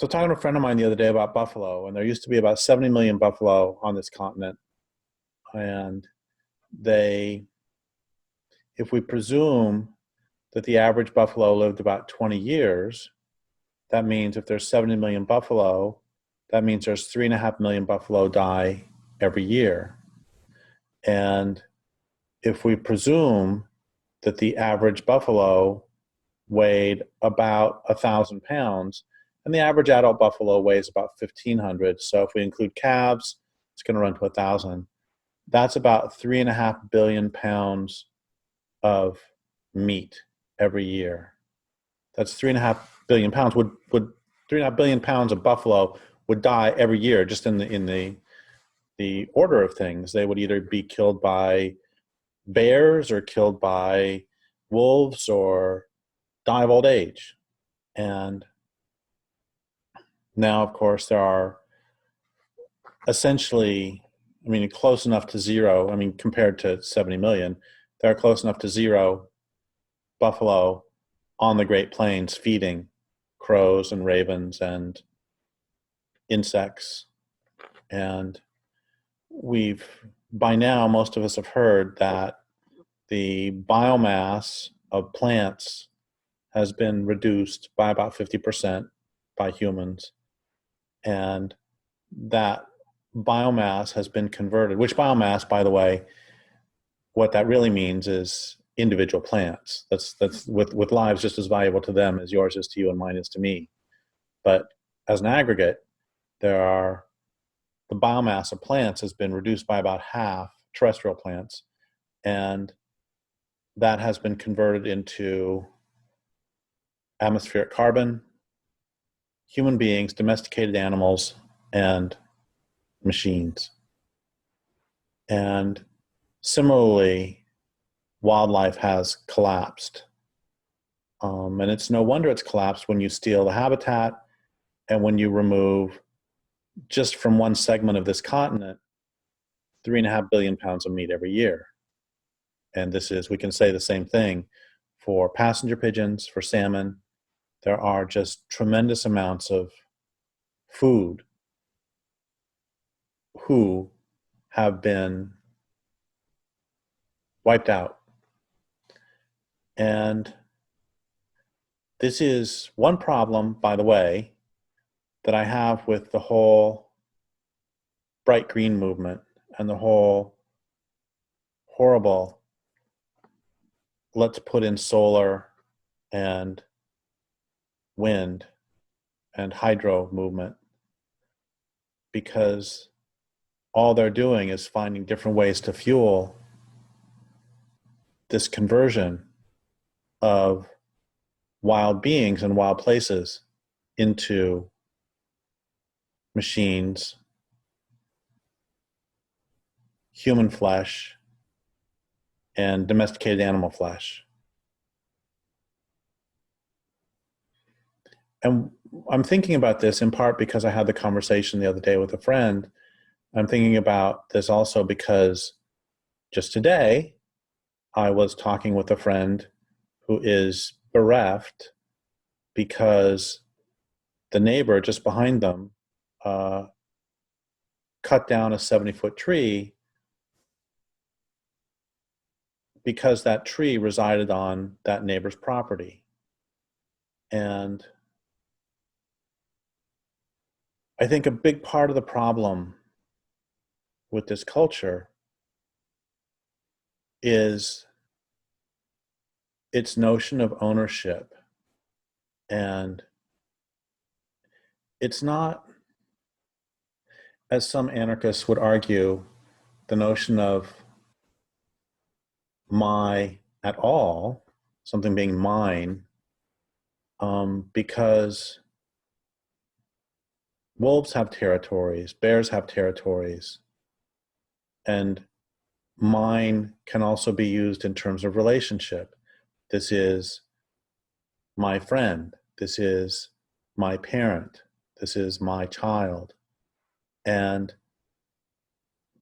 So talking to a friend of mine the other day about buffalo, and there used to be about 70 million buffalo on this continent. And they, if we presume that the average buffalo lived about 20 years, that means if there's 70 million buffalo, that means there's 3.5 million buffalo die every year. And if we presume that the average buffalo weighed about 1,000 pounds, and the average adult buffalo weighs about 1,500. So if we include calves, it's going to run to 1,000. That's about 3.5 billion pounds of meat every year. That's 3.5 billion pounds. Would 3.5 billion pounds of buffalo would die every year, just in the order of things. They would either be killed by bears or killed by wolves or die of old age. And now, of course, there are essentially, close enough to zero. Compared to 70 million, there are close enough to zero buffalo on the Great Plains feeding crows and ravens and insects. And by now, most of us have heard that the biomass of plants has been reduced by about 50% by humans. And that biomass has been converted, which biomass, by the way, what that really means is individual plants. That's with lives just as valuable to them as yours is to you and mine is to me. But as an aggregate, the biomass of plants has been reduced by about half, terrestrial plants, and that has been converted into atmospheric carbon, human beings, domesticated animals, and machines. And similarly, wildlife has collapsed. And it's no wonder it's collapsed when you steal the habitat and when you remove, just from one segment of this continent, 3.5 billion pounds of meat every year. And we can say the same thing for passenger pigeons, for salmon. There are just tremendous amounts of food who have been wiped out. And this is one problem, by the way, that I have with the whole bright green movement and the whole horrible let's put in solar and wind and hydro movement, because all they're doing is finding different ways to fuel this conversion of wild beings and wild places into machines, human flesh, and domesticated animal flesh. And I'm thinking about this in part because I had the conversation the other day with a friend. I'm thinking about this also because just today I was talking with a friend who is bereft because the neighbor just behind them cut down a 70-foot tree because that tree resided on that neighbor's property. And I think a big part of the problem with this culture is its notion of ownership. And it's not, as some anarchists would argue, the notion of my at all, something being mine, because wolves have territories, bears have territories, and mine can also be used in terms of relationship. This is my friend. This is my parent. This is my child. And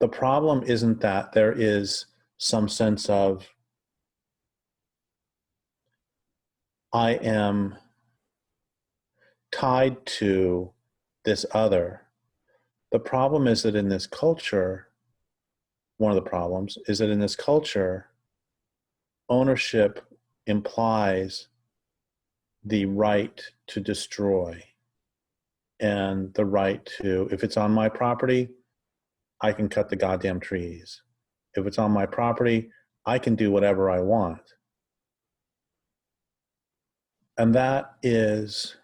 the problem isn't that there is some sense of I am tied to this other. The problem is that in this culture, one of the problems is that in this culture, ownership implies the right to destroy and the right to, if it's on my property, I can cut the goddamn trees. If it's on my property, I can do whatever I want. And that is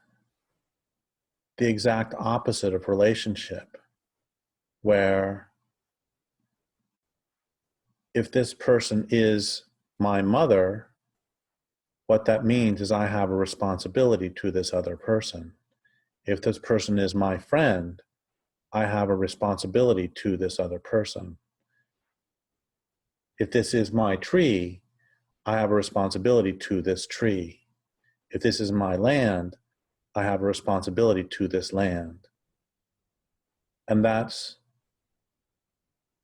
the exact opposite of relationship, where if this person is my mother, what that means is I have a responsibility to this other person. If this person is my friend, I have a responsibility to this other person. If this is my tree, I have a responsibility to this tree. If this is my land, I have a responsibility to this land. And that's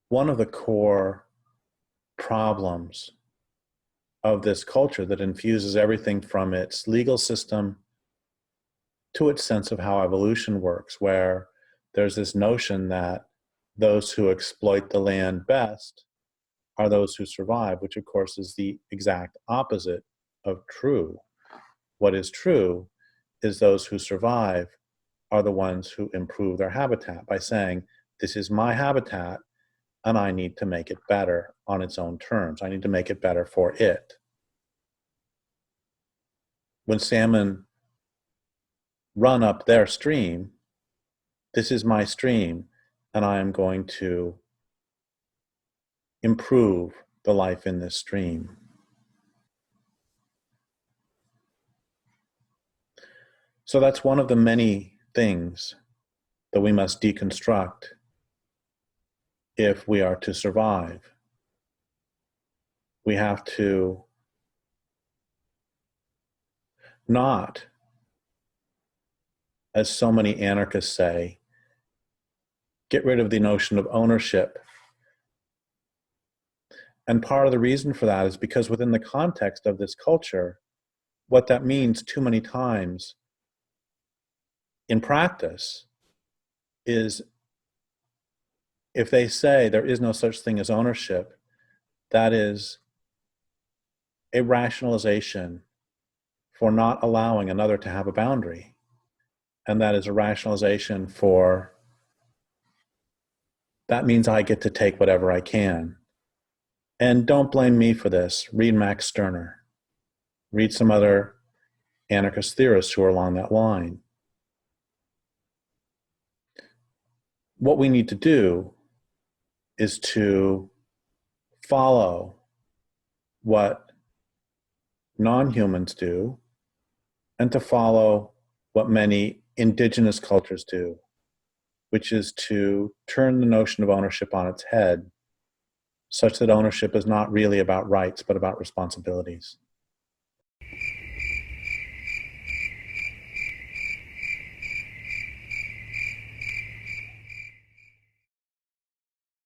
one of the core problems of this culture that infuses everything from its legal system to its sense of how evolution works, where there's this notion that those who exploit the land best are those who survive, which of course is the exact opposite of true. What is true is those who survive are the ones who improve their habitat by saying, this is my habitat and I need to make it better on its own terms. I need to make it better for it. When salmon run up their stream, this is my stream and I am going to improve the life in this stream. So that's one of the many things that we must deconstruct if we are to survive. We have to not, as so many anarchists say, get rid of the notion of ownership. And part of the reason for that is because within the context of this culture, what that means too many times in practice is if they say there is no such thing as ownership, that is a rationalization for not allowing another to have a boundary. And that is a rationalization for, that means I get to take whatever I can. And don't blame me for this. Read Max Stirner. Read some other anarchist theorists who are along that line. What we need to do is to follow what non-humans do and to follow what many indigenous cultures do, which is to turn the notion of ownership on its head such that ownership is not really about rights, but about responsibilities.